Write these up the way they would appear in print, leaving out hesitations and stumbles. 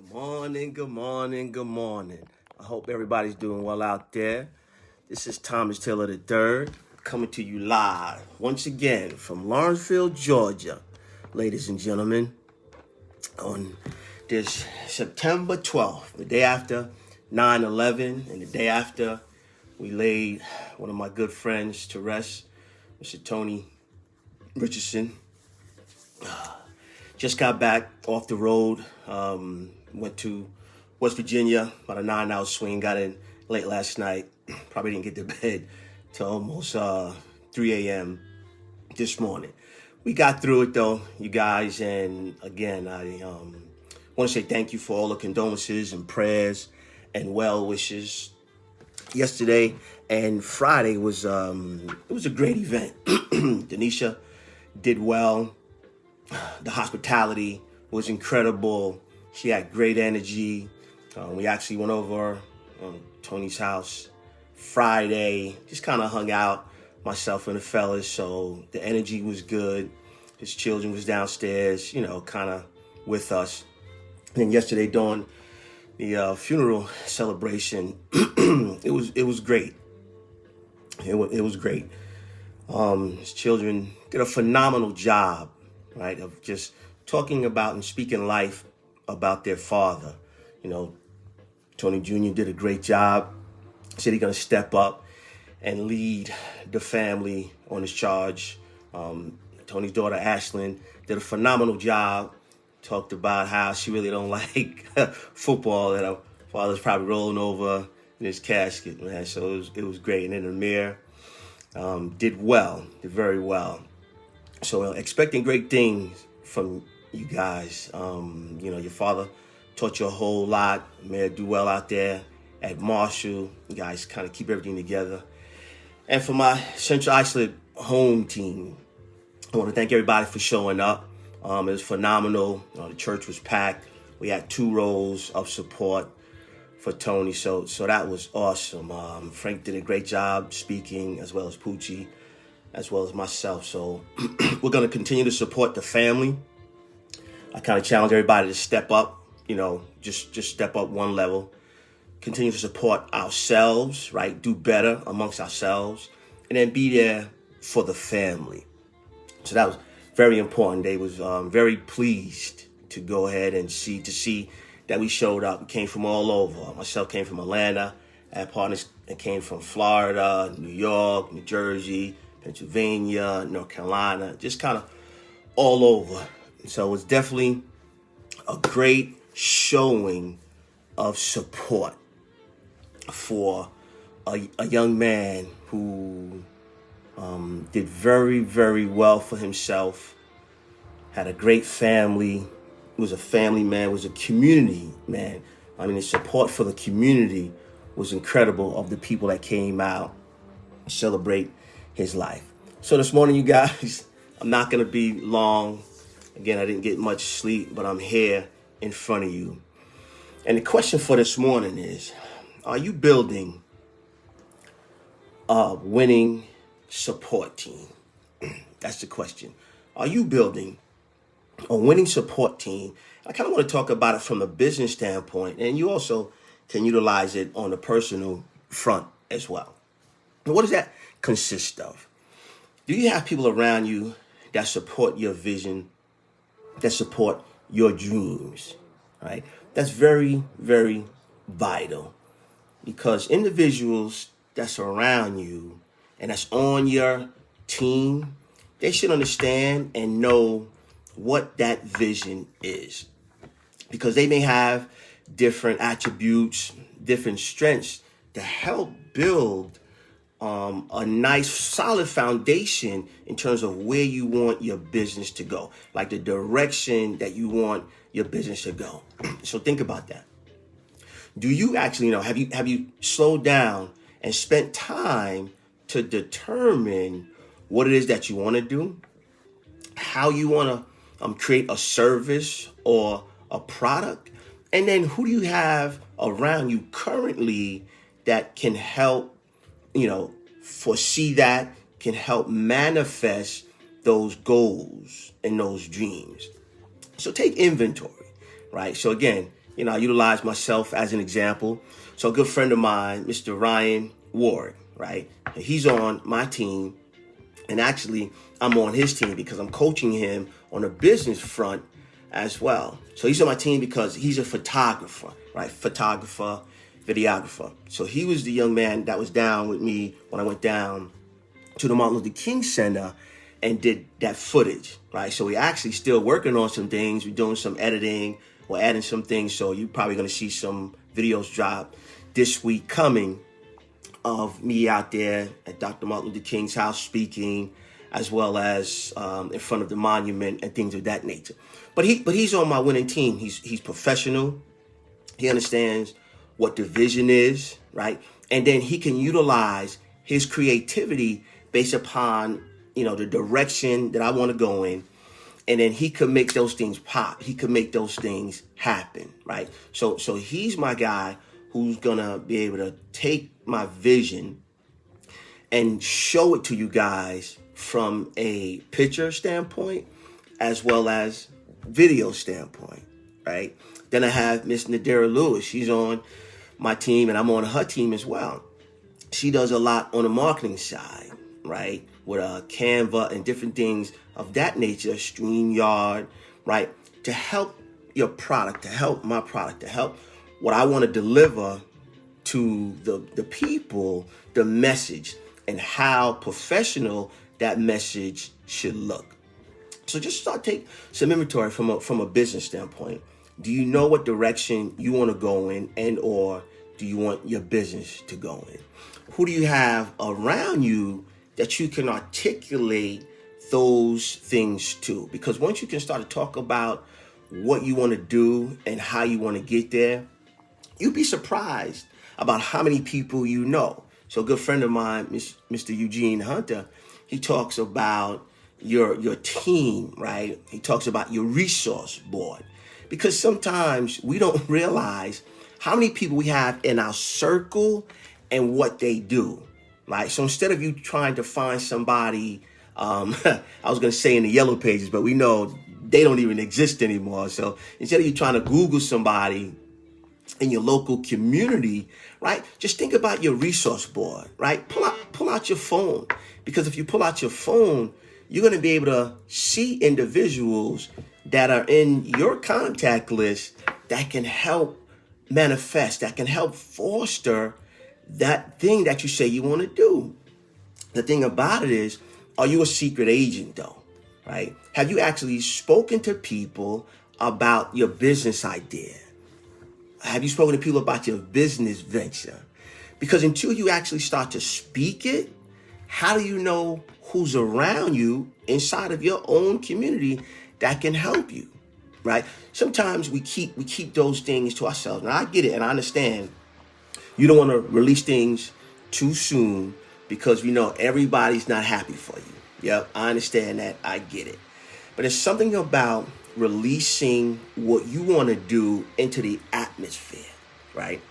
Good morning, good morning, good morning. I hope everybody's doing well out there. This is Thomas Taylor III coming to you live once again from Lawrenceville, Georgia, ladies and gentlemen, on this September 12th, the day after 9/11 and the day after we laid one of my good friends to rest, Mr. Tony Richardson. Just got back off the road, went to West Virginia, about a 9-hour swing, got in late last night. Probably didn't get to bed till almost 3 a.m. this morning. We got through it though, you guys, and again, I want to say thank you for all the condolences and prayers and well wishes. Yesterday and Friday was it was a great event. Denisha did well. The hospitality was incredible. She had great energy. We actually went over Tony's house Friday, just kind of hung out, myself and the fellas. So the energy was good. His children was downstairs, kind of with us. And then yesterday during the funeral celebration, it was great. It was great. His children did a phenomenal job, right, of just talking about and speaking life about their father. Tony Jr. did a great job. Said he's going to step up and lead the family on his charge. Tony's daughter, Ashlyn, did a phenomenal job. Talked about how she really don't like football, that her father's probably rolling over in his casket, man. So it was great. And then Amir did very well. So expecting great things from you guys. Your father taught you a whole lot. May do well out there at Marshall. You guys kind of keep everything together. And for my Central Islip home team, I want to thank everybody for showing up. It was phenomenal. The church was packed. We had 2 rows of support for Tony. So that was awesome. Frank did a great job speaking, as well as Poochie, as well as myself. So we're going to continue to support the family. I kind of challenge everybody to step up, just step up one level. Continue to support ourselves, right? Do better amongst ourselves. And then be there for the family. So that was very important. They was very pleased to go ahead and see that we showed up. We came from all over. Myself came from Atlanta. I had partners that came from Florida, New York, New Jersey, Pennsylvania, North Carolina, just kind of all over. So it was definitely a great showing of support for a young man who did very, very well for himself, had a great family, was a family man, was a community man. I mean, the support for the community was incredible, of the people that came out to celebrate his life. So this morning, you guys, I'm not going to be long. Again, I didn't get much sleep, but I'm here in front of you. And the question for this morning is, are you building a winning support team? That's the question. Are you building a winning support team? I kind of want to talk about it from a business standpoint, and you also can utilize it on the personal front as well. And what does that consist of? Do you have people around you that support your vision, that support your dreams, right? That's very, very vital, because individuals that's around you and that's on your team, they should understand and know what that vision is, because they may have different attributes, different strengths to help build a nice solid foundation in terms of where you want your business to go, like the direction that you want your business to go. So think about that. Do you actually have you slowed down and spent time to determine what it is that you want to do, how you want to create a service or a product, and then who do you have around you currently that can help foresee that, can help manifest those goals and those dreams. So take inventory, right? So again, I utilize myself as an example. So a good friend of mine, Mr. Ryan Ward, right? He's on my team. And actually, I'm on his team because I'm coaching him on a business front as well. So he's on my team because he's a photographer, right? Photographer, videographer. So he was the young man that was down with me when I went down to the Martin Luther King Center and did that footage, right? So we're actually still working on some things. We're doing some editing. We're adding some things. So you're probably going to see some videos drop this week coming of me out there at Dr. Martin Luther King's house speaking, as well as in front of the monument and things of that nature. But he's on my winning team. He's professional. He understands what the vision is, right? And then he can utilize his creativity based upon, the direction that I want to go in. And then he could make those things pop. He could make those things happen, right? So he's my guy who's gonna be able to take my vision and show it to you guys from a picture standpoint as well as video standpoint, right? Then I have Miss Nadira Lewis. She's on my team and I'm on her team as well. She does a lot on the marketing side, right? With Canva and different things of that nature, StreamYard, right? To help your product, to help my product, to help what I want to deliver to the people, the message, and how professional that message should look. So just take some inventory from a business standpoint. Do you know what direction you want to go in, and or do you want your business to go in? Who do you have around you that you can articulate those things to? Because once you can start to talk about what you want to do and how you want to get there, you'd be surprised about how many people you know. So a good friend of mine, Mr. Eugene Hunter, he talks about your team, right? He talks about your resource board. Because sometimes we don't realize how many people we have in our circle and what they do, right? So instead of you trying to find somebody, I was going to say in the yellow pages, but we know they don't even exist anymore. So instead of you trying to Google somebody in your local community, right? Just think about your resource board, right? Pull out your phone, because if you pull out your phone, you're going to be able to see individuals that are in your contact list that can help manifest, that can help foster that thing that you say you want to do. The thing about it is, are you a secret agent though, right? Have you actually spoken to people about your business idea? Have you spoken to people about your business venture? Because until you actually start to speak it, how do you know who's around you inside of your own community that can help you, right? Sometimes we keep those things to ourselves. Now I get it and I understand you don't want to release things too soon because we know everybody's not happy for you. Yep, I understand that. I get it. But there's something about releasing what you want to do into the atmosphere, right?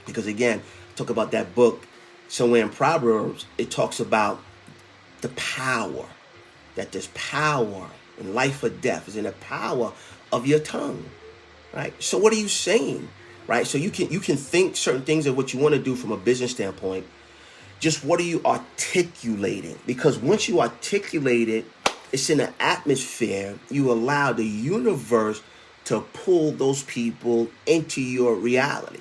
Because again, talk about that book somewhere in Proverbs, it talks about the power, that there's power in life or death is in the power of your tongue, right? So what are you saying, right? So you can think certain things of what you want to do from a business standpoint. Just what are you articulating? Because once you articulate it, it's in the atmosphere. You allow the universe to pull those people into your reality,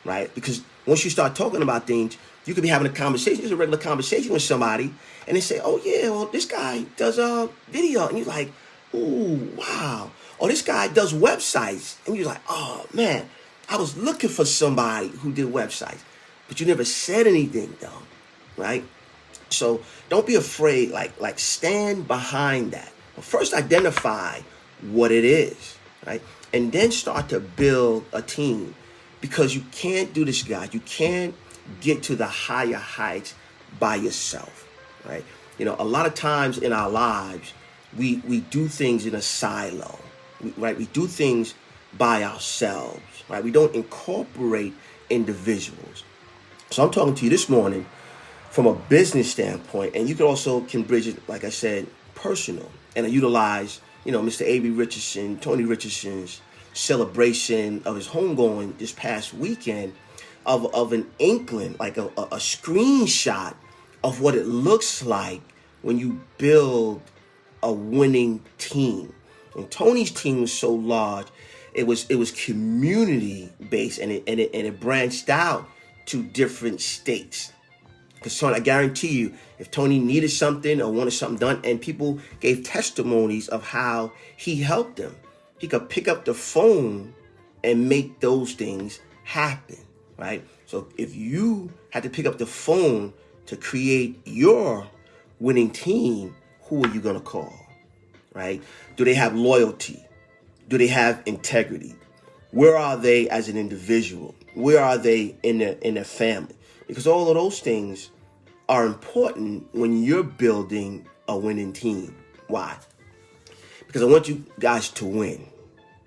right? Because once you start talking about things, you could be having a conversation, just a regular conversation with somebody, and they say, oh yeah, well, this guy does a video. And you're like, ooh, wow. Or this guy does websites. And you're like, oh man, I was looking for somebody who did websites. But you never said anything though, right? So don't be afraid, like stand behind that. Well, first identify what it is, right? And then start to build a team, because you can't do this, guys. You can't get to the higher heights by yourself, right? You know, a lot of times in our lives, we do things in a silo, right? We do things by ourselves, right? We don't incorporate individuals. So I'm talking to you this morning from a business standpoint, and you can bridge it, like I said, personal, and I utilize, Mr. A.B. Richardson, Tony Richardson's celebration of his homegoing this past weekend of an inkling, like a screenshot of what it looks like when you build a winning team. And Tony's team was so large, it was community based, and it branched out to different states. Because Tony, I guarantee you, if Tony needed something or wanted something done, and people gave testimonies of how he helped them, he could pick up the phone and make those things happen, right? So if you had to pick up the phone to create your winning team, who are you going to call, right? Do they have loyalty? Do they have integrity? Where are they as an individual? Where are they in their family? Because all of those things are important when you're building a winning team. Why? Because I want you guys to win,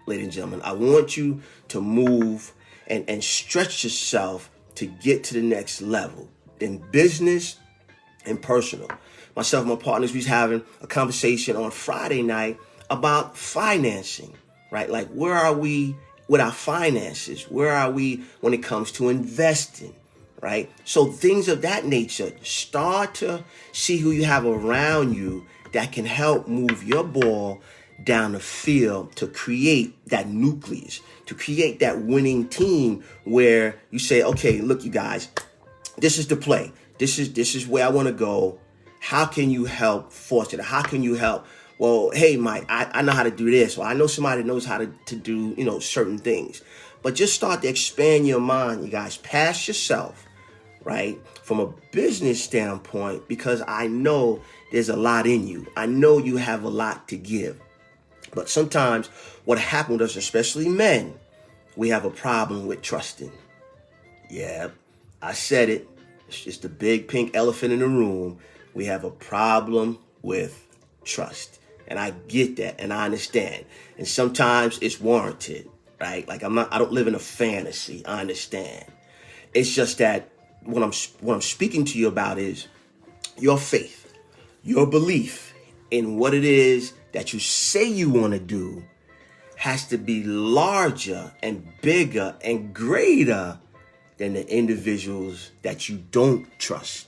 ladies and gentlemen. I want you to move and stretch yourself to get to the next level in business and personal. Myself and my partners, we was having a conversation on Friday night about financing, right? Like, where are we with our finances? Where are we when it comes to investing, right? So things of that nature. Start to see who you have around you that can help move your ball down the field to create that nucleus, to create that winning team where you say, okay, look, you guys, this is the play. This is where I want to go. How can you help foster it? How can you help? Well, hey, Mike, I know how to do this. Or I know somebody knows how to do, certain things. But just start to expand your mind, you guys, past yourself, right? From a business standpoint, because I know there's a lot in you. I know you have a lot to give. But sometimes what happens with us, especially men, we have a problem with trusting. Yeah, I said it. It's just the big pink elephant in the room. We have a problem with trust. And I get that and I understand. And sometimes it's warranted, right? Like I don't live in a fantasy. I understand. It's just that what I'm speaking to you about is your faith, your belief in what it is that you say you want to do has to be larger and bigger and greater than the individuals that you don't trust.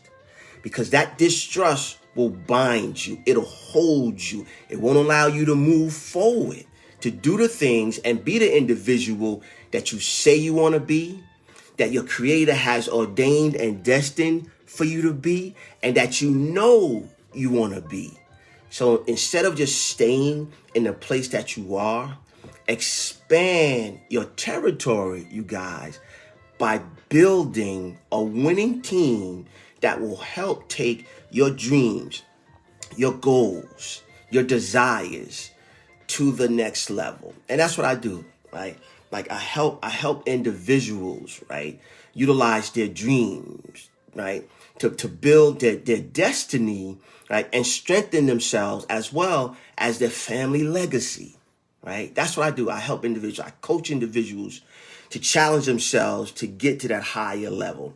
Because that distrust will bind you. It'll hold you. It won't allow you to move forward, to do the things and be the individual that you say you want to be, that your creator has ordained and destined for you to be, and that you know you want to be. So instead of just staying in the place that you are, expand your territory, you guys, by building a winning team that will help take your dreams, your goals, your desires to the next level. And that's what I do, right? Like I help individuals, right, utilize their dreams, right, to build their destiny, right, and strengthen themselves as well as their family legacy, right? That's what I do. I help individuals. I coach individuals to challenge themselves to get to that higher level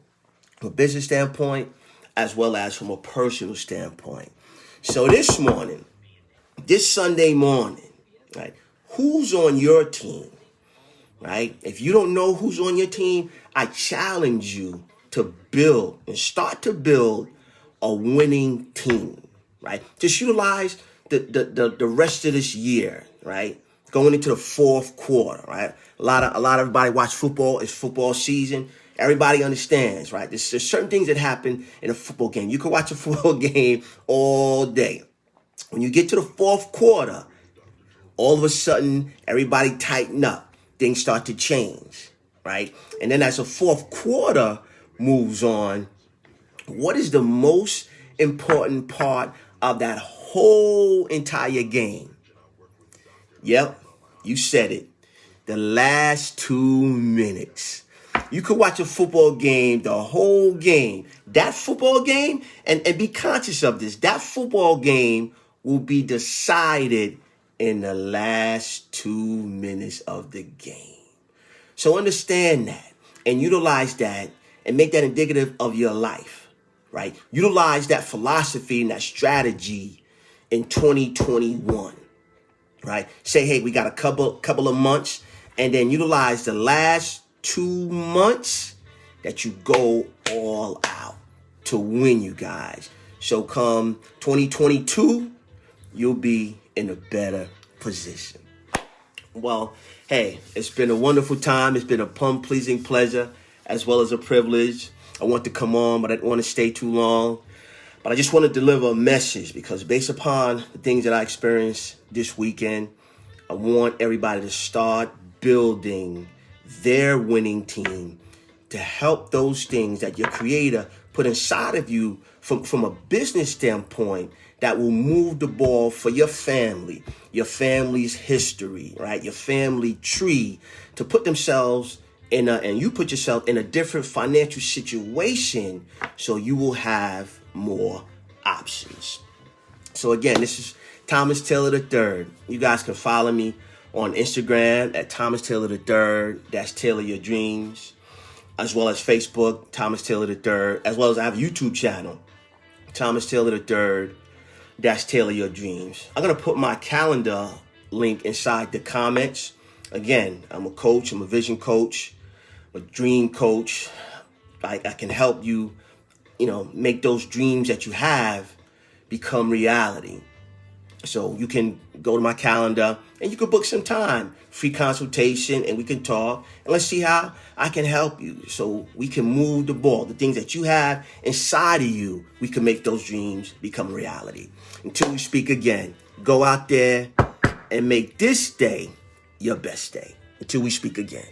from a business standpoint as well as from a personal standpoint. So this Sunday morning, right, who's on your team, right? If you don't know who's on your team, I challenge you to build and start to build a winning team, right? Just utilize the rest of this year, right? Going into the fourth quarter, right? A lot of everybody watch football. It's football season. Everybody understands, right? There's certain things that happen in a football game. You can watch a football game all day. When you get to the fourth quarter, all of a sudden, everybody tighten up. Things start to change, right? And then as the fourth quarter moves on, what is the most important part of that whole entire game? Yep, you said it. The last 2 minutes. You could watch a football game, the whole game. That football game, and be conscious of this, that football game will be decided in the last 2 minutes of the game. So understand that and utilize that and make that indicative of your life, right? Utilize that philosophy and that strategy in 2021, right? Say, hey, we got a couple of months and then utilize the last 2 months that you go all out to win, you guys. So come 2022, you'll be in a better position. Well, hey, it's been a wonderful time. It's been a pleasing pleasure as well as a privilege. I want to come on, but I didn't want to stay too long. But I just want to deliver a message because based upon the things that I experienced this weekend, I want everybody to start building their winning team to help those things that your creator put inside of you from a business standpoint that will move the ball for your family, your family's history, right? Your family tree to put themselves and you put yourself in a different financial situation so you will have more options. So again, this is Thomas Taylor III. You guys can follow me on Instagram at Thomas Taylor III. That's Taylor Your Dreams. As well as Facebook, Thomas Taylor III. As well as I have a YouTube channel, Thomas Taylor III. That's Taylor Your Dreams. I'm going to put my calendar link inside the comments. Again, I'm a coach. I'm a vision coach, a dream coach. I can help you, make those dreams that you have become reality. So you can go to my calendar and you can book some time, free consultation, and we can talk. And let's see how I can help you so we can move the ball. The things that you have inside of you, we can make those dreams become reality. Until we speak again, go out there and make this day your best day. Until we speak again.